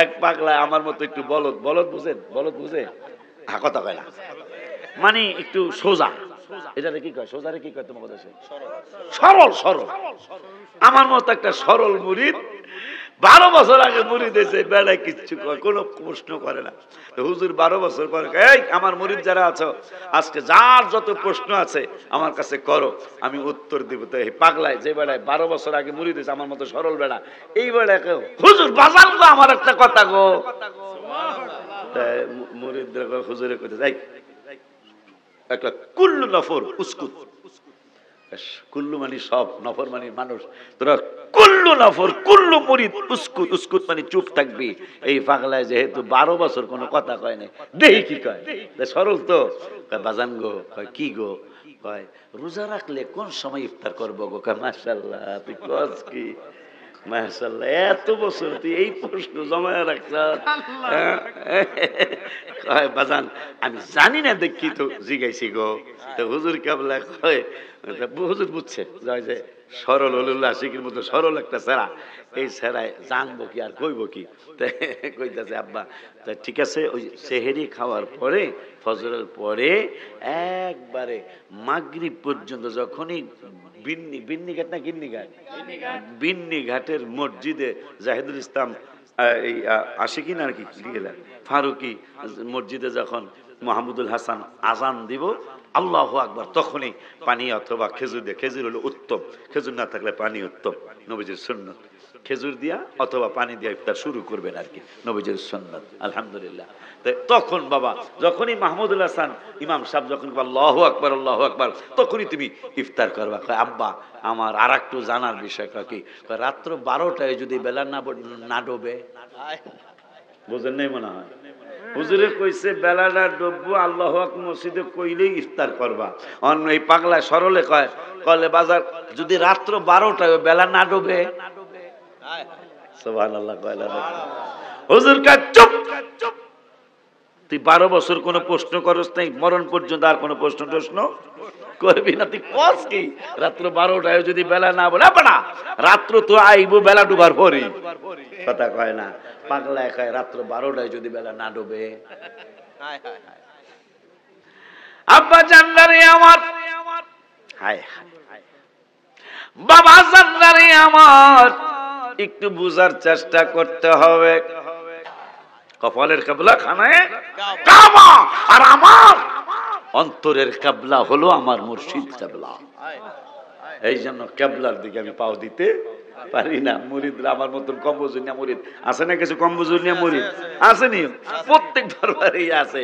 এক পাগলায় আমার মতো একটু বলদ বলদ বুঝেন, বলদ বুঝে কথা কয় না, মানে একটু সোজা, এটারে কি কয়, সোজারে কি কয় তোমার দেশে? সরল। সরল আমার মতো একটা সরল মুরিদ 12 বছর আগে মুরিদ এসে বেড়ায় কিচ্ছু কয়, কোনো প্রশ্ন করে না। তো হুজুর 12 বছর পরে, এই আমার মুরিদ যারা আছো, আজকে যার যত প্রশ্ন আছে আমার কাছে করো, আমি উত্তর দিব। তো এই পাগলায় যে বেড়ায় 12 বছর আগে মুরিদ এসে আমার মতো সরল বেড়া, এই বেড়ায় কেউ হুজুর বাজান গো আমার একটা কথা গো। মুরিদরা হুজুরে কইতে যাই একটা কুল্লু নফর উস্কুত, কুল্লু মানে সব, নফর মানে মানুষ, তোরা কুল্লু নফর কুল্লু মুরিদ উস্কুত, উস্কুত মানে চুপ থাকবি। এই পাগলায় যেহেতু 12 বছর কোনো কথা কয় নাই, দেহি কি কয়, সরল তো, কয় বাজান গো, কয় কি গো, কয় রোজা রাখলে কোন সময় ইফতার করবো গো, কয় মাশাআল্লাহ তুই কস কি, মাশাআল্লাহ এত বছর তুই এই প্রশ্ন জমায় রাখছ। কয় বাজান আমি জানি না দেখি তো জিগাইছি গো। তো হুজুর কেবলা কয়, হুজুর বুঝছে যে সরল হলুল্লাহ শিখির মতো সরল একটা ছেড়া, এই ছেড়ায় জানবো কি আর কইব কি। কইতাছে আব্বা ঠিক আছে, ওই সেহেরি খাওয়ার পরে ফজরের পরে একবারে মাগরিব পর্যন্ত যখনই বিন্নি ঘাট না গিন্নি ঘাট, বিন্নি ঘাটের মসজিদে জাহিদুল ইসলাম এই আশিকিন আর কি ফারুকি মসজিদে যখন মাহমুদুল হাসান আজান দিব আল্লাহু আকবার, তখনই পানি অথবা খেজুর দিয়ে, খেজুর হলো উত্তম, খেজুর না থাকলে পানি উত্তম, নবীজির সুন্নাত, খেজুর দিয়া অথবা পানি দিয়া ইফতার শুরু করবেন আর কি, নবীজির সুন্নাত। আলহামদুলিল্লাহ। তখন বাবা যখনই মাহমুদুল হাসান ইমাম সাহেব যখন আল্লাহু আকবার আল্লাহু আকবার, তখনই তুমি ইফতার করবা। আব্বা আমার আর একটু জানার বিষয়টা কি, রাত্র 12টায় যদি বেলা না ডোবে, বুঝেন নাই মনে হয়, হুজুরে কইছে বেলাটা ডুববো আল্লাহু আকবার মসজিদে কইলেই ইফতার করবা। অন্য এই পাগলা সরলে কয়, কলে বাজার যদি রাত্র 12টায় বেলা না ডুবে, সুবহানাল্লাহ কয় না, হুজুর কয় চুপ, তুই 12 বছর কোনো প্রশ্ন করস নাই, মরণ পর্যন্ত আর কোনো প্রশ্ন করবি না, তুই কস কি রাত্র 12টায় যদি বেলা না বলে না, রাত্র তো আইবো বেলা ডুবার পরই, কথা কয় না। পাগলা কয় রাত্র 12টায় যদি বেলা না ডুবে, আব্বা জান্নারে আমার, হায় হায় বাবা জান্নারে আমার, একটু বুঝার চেষ্টা করতে হবে। কপালের কিবলা খানায় কাবা, আর আমার অন্তরের কিবলা হলো আমার মুর্শিদ কিবলা। এই জন্য কিবলার দিকে আমি পাও দিতে পারি না। মুরিদরা আমার মতন কম বুঝুনিয়া মুরিদ আছে না, কিছু কম বুঝুনিয়া মুরিদ আসেনি, প্রত্যেক দরবারেই আছে।